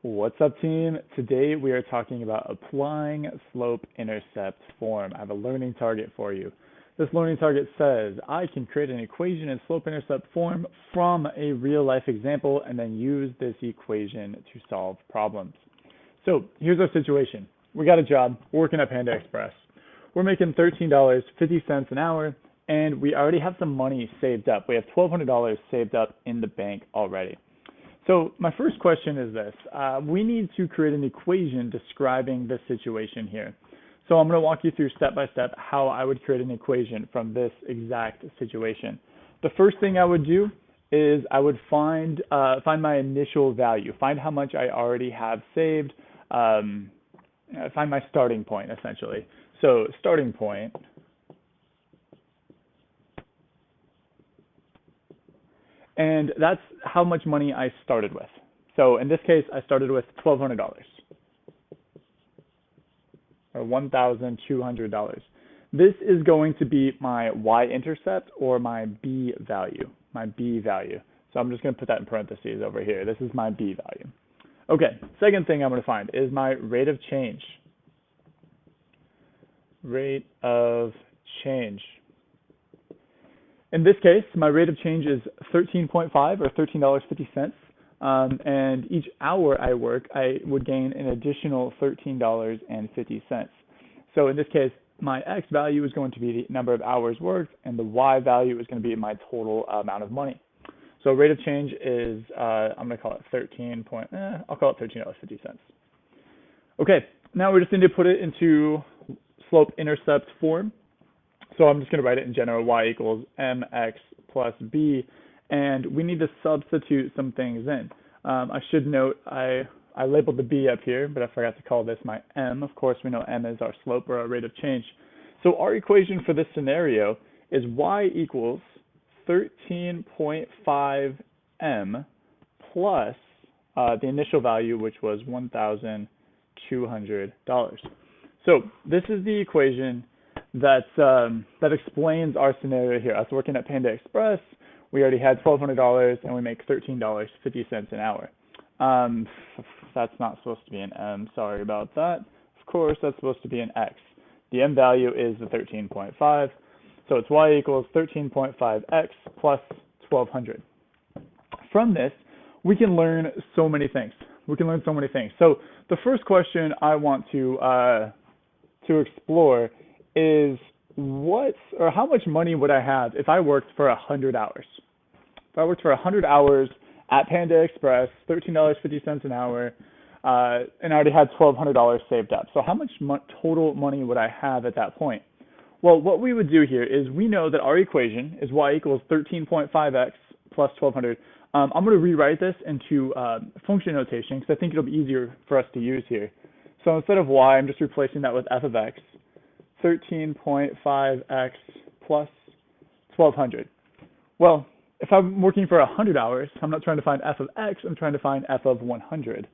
What's up, team? Today we are talking about applying slope-intercept form. I have a learning target for you. This learning target says I can create an equation in slope-intercept form from a real-life example and then use this equation to solve problems. So here's our situation. We got a job, we're working at Panda Express. We're making $13.50 an hour, and we already have some money saved up. We have $1,200 saved up in the bank already. So my first question is this. We need to create an equation describing this situation here. So I'm going to walk you through step by step how I would create an equation from this exact situation. The first thing I would do is I would find my initial value, find how much I already have saved, find my starting point essentially. So starting point. And that's how much money I started with. So in this case, I started with $1,200 or $1,200. This is going to be my y-intercept or my b value, So I'm just going to put that in parentheses over here. This is my b value. Okay, second thing I'm going to find is my rate of change. Rate of change. In this case, my rate of change is 13.5 or $13.50. And each hour I work, I would gain an additional $13.50. So in this case, my x value is going to be the number of hours worked, and the y value is going to be my total amount of money. So rate of change is, I'm going to call it I'll call it $13.50. Okay, now we just need to put it into slope-intercept form. So I'm just going to write it in general, y equals mx plus b, and we need to substitute some things in. I should note I labeled the b up here, but I forgot to call this my m. Of course, we know m is our slope or our rate of change. So our equation for this scenario is y equals 13.5 m plus the initial value, which was $1,200. So this is the equation that explains our scenario here. Us working at Panda Express, we already had $1,200 and we make $13.50 an hour. That's not supposed to be an m, sorry about that. Of course, that's supposed to be an x. The m value is the 13.5, so it's y equals 13.5x plus 1,200. From this, we can learn so many things. So the first question I want to explore is how much money would I have if I worked for 100 hours? If I worked for 100 hours at Panda Express, $13.50 an hour, and I already had $1,200 saved up. So how much total money would I have at that point? Well, what we would do here is we know that our equation is y equals 13.5x plus 1,200. I'm going to rewrite this into function notation because I think it'll be easier for us to use here. So instead of y, I'm just replacing that with f of x. 13.5x plus 1,200. Well, if I'm working for 100 hours, I'm not trying to find f of x, I'm trying to find f of 100.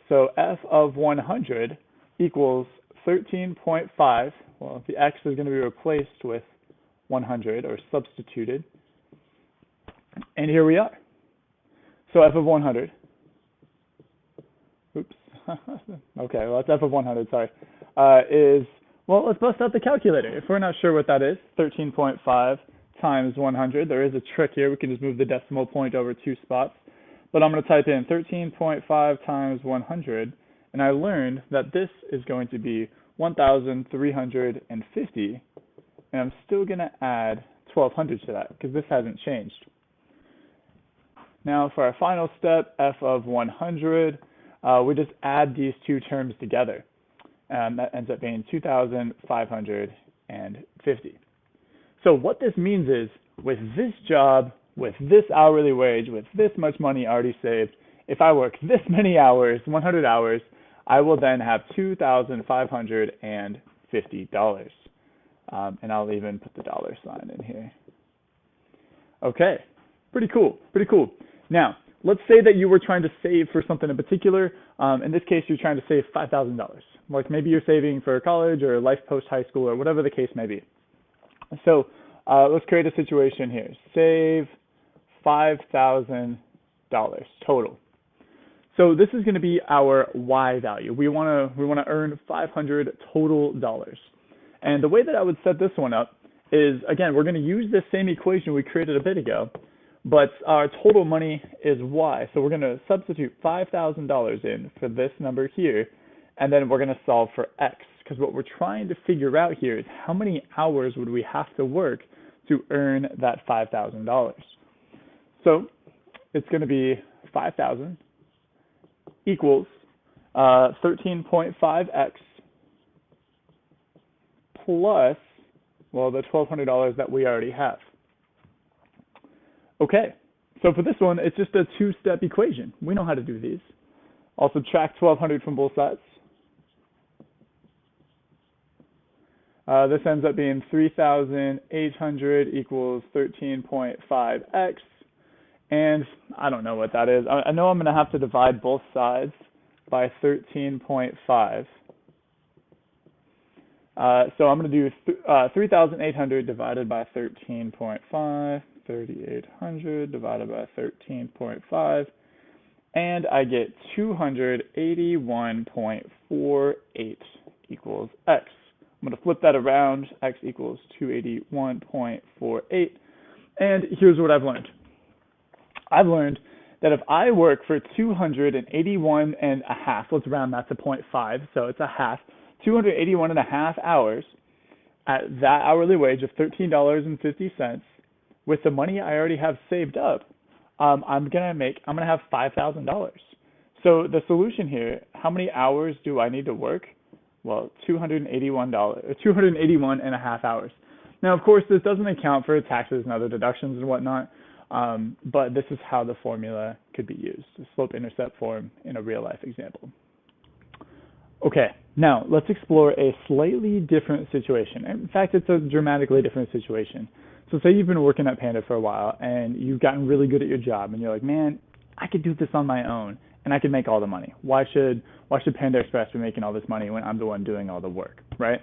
So f of 100 equals 13.5. Well, the x is going to be replaced with 100 or substituted. And here we are. So f of 100. Oops. Okay, well, that's f of 100, sorry. Is, well, let's bust out the calculator. If we're not sure what that is, 13.5 times 100. There is a trick here. We can just move the decimal point over 2 spots. But I'm going to type in 13.5 times 100, and I learned that this is going to be 1,350, and I'm still going to add 1,200 to that because this hasn't changed. Now for our final step, f of 100, we just add these two terms together. That ends up being 2,550. So what this means is, with this job, with this hourly wage, with this much money already saved, if I work this many hours, 100 hours, I will then have $2,550. And I'll even put the dollar sign in here. Okay, pretty cool. Now, let's say that you were trying to save for something in particular. In this case, you're trying to save $5,000. Like maybe you're saving for college or life post high school or whatever the case may be. So let's create a situation here. Save $5,000 total. So this is going to be our Y value. We want to earn 500 total dollars. And the way that I would set this one up is, again, we're going to use this same equation we created a bit ago, but our total money is Y. So we're going to substitute $5,000 in for this number here, and then we're going to solve for X, because what we're trying to figure out here is how many hours would we have to work to earn that $5,000. So it's going to be 5,000 equals 13.5x plus, well, the $1,200 that we already have. Okay, so for this one, it's just a two-step equation. We know how to do these. I'll subtract 1,200 from both sides. This ends up being 3,800 equals 13.5x. And I don't know what that is. I know I'm going to have to divide both sides by 13.5. So I'm going to do 3,800 divided by 13.5, 3,800 divided by 13.5, and I get 281.48 equals x. I'm going to flip that around. X equals 281.48. And here's what I've learned. I've learned that if I work for 281 and a half, let's round that to 0.5, so it's a half, 281 and a half hours at that hourly wage of $13.50, with the money I already have saved up, I'm gonna have $5,000. So the solution here, how many hours do I need to work? Well, 281 and a half hours. Now, of course, this doesn't account for taxes and other deductions and whatnot, but this is how the formula could be used, the slope-intercept form in a real-life example. Okay, now let's explore a slightly different situation. In fact, it's a dramatically different situation. So say you've been working at Panda for a while and you've gotten really good at your job and you're like, man, I could do this on my own and I could make all the money. Why should Panda Express be making all this money when I'm the one doing all the work, right?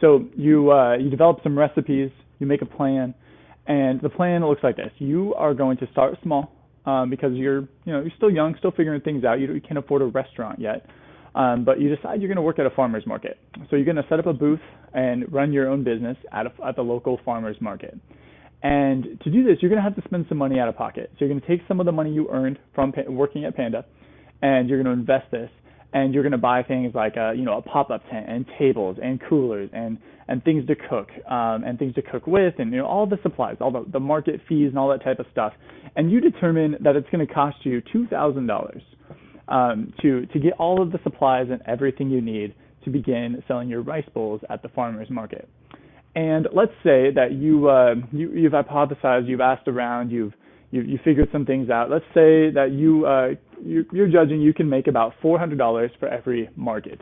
So you develop some recipes, you make a plan, and the plan looks like this. You are going to start small because you're still young, still figuring things out. You can't afford a restaurant yet. But you decide you're going to work at a farmer's market. So you're going to set up a booth and run your own business at the local farmer's market. And to do this, you're going to have to spend some money out of pocket. So you're going to take some of the money you earned from working at Panda, and you're going to invest this, and you're going to buy things like a pop-up tent and tables and coolers and things to cook and things to cook with, and all the supplies, all the market fees and all that type of stuff. And you determine that it's going to cost you $2,000 to get all of the supplies and everything you need to begin selling your rice bowls at the farmer's market. And let's say that you've hypothesized, you've asked around, you've figured some things out. Let's say that you're judging you can make about $400 for every market.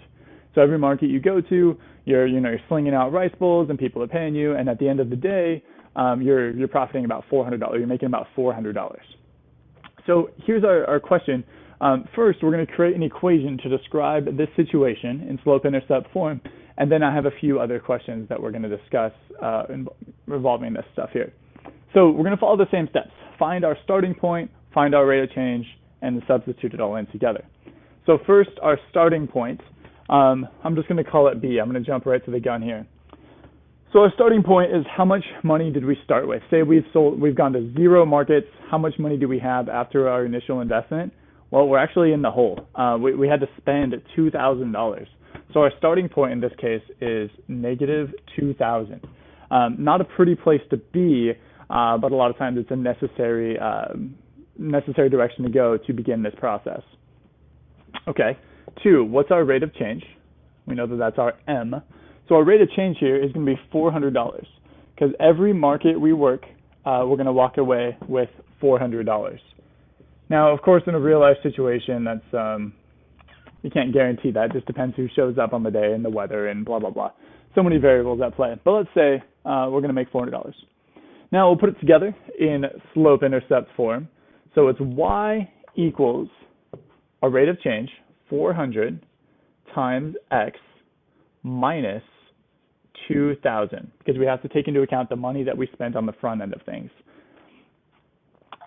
So every market you go to, you're slinging out rice bowls and people are paying you, and at the end of the day, you're profiting about $400. You're making about $400. So here's our question. First, we're going to create an equation to describe this situation in slope-intercept form, and then I have a few other questions that we're going to discuss revolving this stuff here. So we're going to follow the same steps. Find our starting point, find our rate of change, and substitute it all in together. So first, our starting point, I'm just going to call it B. I'm going to jump right to the gun here. So our starting point is how much money did we start with? Say we've gone to 0 markets. How much money do we have after our initial investment? Well, we're actually in the hole. We had to spend $2,000. So our starting point in this case is negative $2,000. Not a pretty place to be, but a lot of times it's a necessary direction to go to begin this process. Okay, 2, what's our rate of change? We know that that's our M. So our rate of change here is going to be $400 because every market we work, we're going to walk away with $400. Now, of course, in a real-life situation, that's you can't guarantee that. It just depends who shows up on the day and the weather and blah, blah, blah. So many variables at play. But let's say we're going to make $400. Now, we'll put it together in slope-intercept form. So it's y equals our rate of change, 400 times x minus 2,000, because we have to take into account the money that we spent on the front end of things.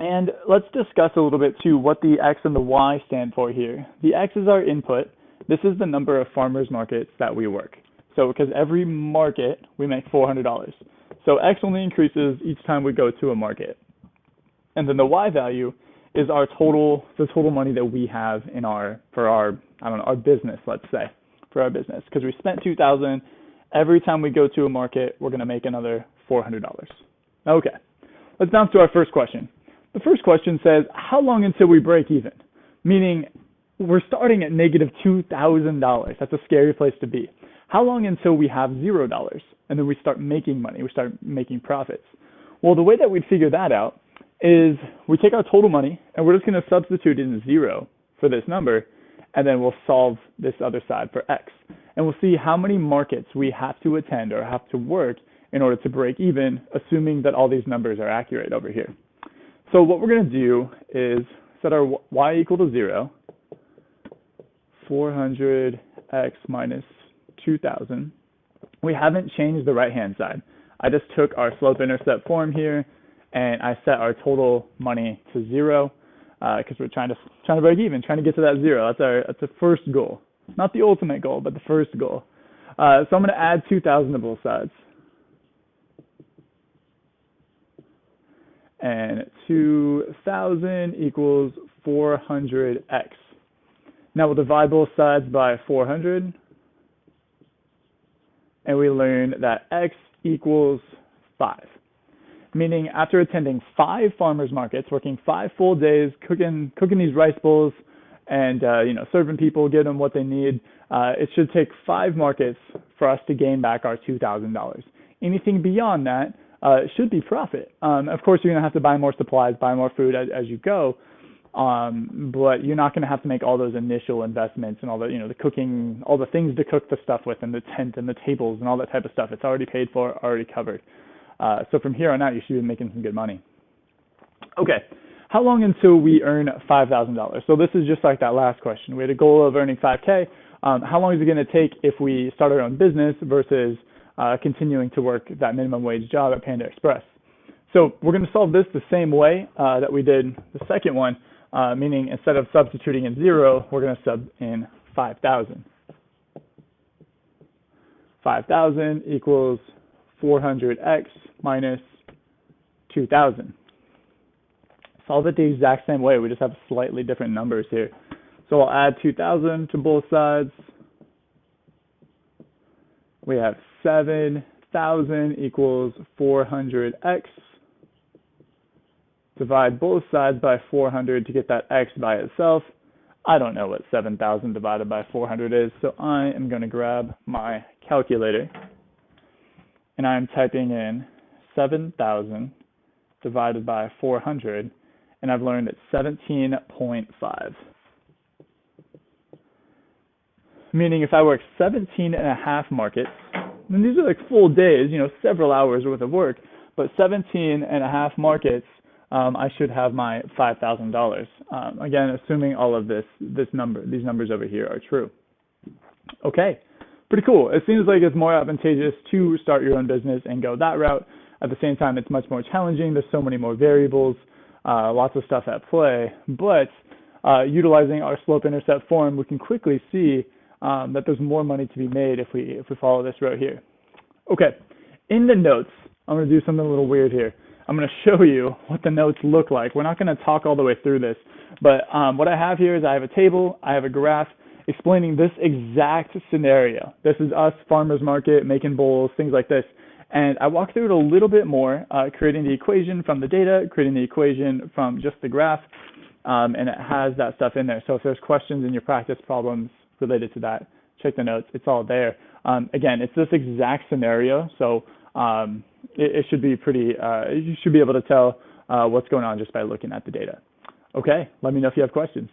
And let's discuss a little bit too what the X and the Y stand for here. The X is our input. This is the number of farmers markets that we work. So because every market we make $400. So X only increases each time we go to a market. And then the Y value is the total money that we have in our business, let's say, for our business. Because we spent $2,000, every time we go to a market, we're going to make another $400. Okay, let's bounce to our first question. The first question says, how long until we break even? Meaning, we're starting at negative $2,000. That's a scary place to be. How long until we have $0 and then we start making money, we start making profits? Well, the way that we'd figure that out is we take our total money and we're just going to substitute in 0 for this number, and then we'll solve this other side for X. And we'll see how many markets we have to attend or have to work in order to break even, assuming that all these numbers are accurate over here. So what we're going to do is set our Y equal to 0, 400x minus 2,000. We haven't changed the right-hand side. I just took our slope-intercept form here, and I set our total money to 0 because we're trying to break even, trying to get to that 0. That's the first goal, not the ultimate goal, but the first goal. So I'm going to add 2,000 to both sides. And 2,000 equals 400x. Now we'll divide both sides by 400. And we learn that x equals 5. Meaning after attending 5 farmers markets, working 5 full days, cooking these rice bowls, and serving people, giving them what they need, it should take 5 markets for us to gain back our $2,000. Anything beyond that should be profit. Of course, you're going to have to buy more supplies, buy more food as you go, but you're not going to have to make all those initial investments and all the, the cooking, all the things to cook the stuff with, and the tent and the tables and all that type of stuff. It's already paid for, already covered. So from here on out, you should be making some good money. Okay, how long until we earn $5,000? So this is just like that last question. We had a goal of earning 5K. How long is it going to take if we start our own business versus continuing to work that minimum wage job at Panda Express? So we're going to solve this the same way that we did the second one, meaning instead of substituting in 0, we're going to sub in 5,000. 5,000 equals 400x minus 2,000. Solve it the exact same way. We just have slightly different numbers here. So I'll add 2,000 to both sides. We have 7,000 equals 400x. Divide both sides by 400 to get that x by itself. I don't know what 7,000 divided by 400 is, so I am going to grab my calculator. And I'm typing in 7,000 divided by 400, and I've learned it's 17.5. Meaning if I work 17.5 markets, and these are like full days, several hours worth of work, but 17.5 markets, I should have my $5,000. Again, assuming all of these numbers over here are true. Okay. Pretty cool. It seems like it's more advantageous to start your own business and go that route. At the same time, it's much more challenging. There's so many more variables, lots of stuff at play. But utilizing our slope-intercept form, we can quickly see that there's more money to be made if we follow this route here. Okay, in the notes, I'm going to do something a little weird here. I'm going to show you what the notes look like. We're not going to talk all the way through this, but what I have here is I have a table, I have a graph, explaining this exact scenario. This is us, farmers market, making bowls, things like this. And I walk through it a little bit more, creating the equation from the data, creating the equation from just the graph, and it has that stuff in there. So if there's questions in your practice problems related to that, check the notes. It's all there. Again, it's this exact scenario, so it should be pretty, you should be able to tell what's going on just by looking at the data. Okay, let me know if you have questions.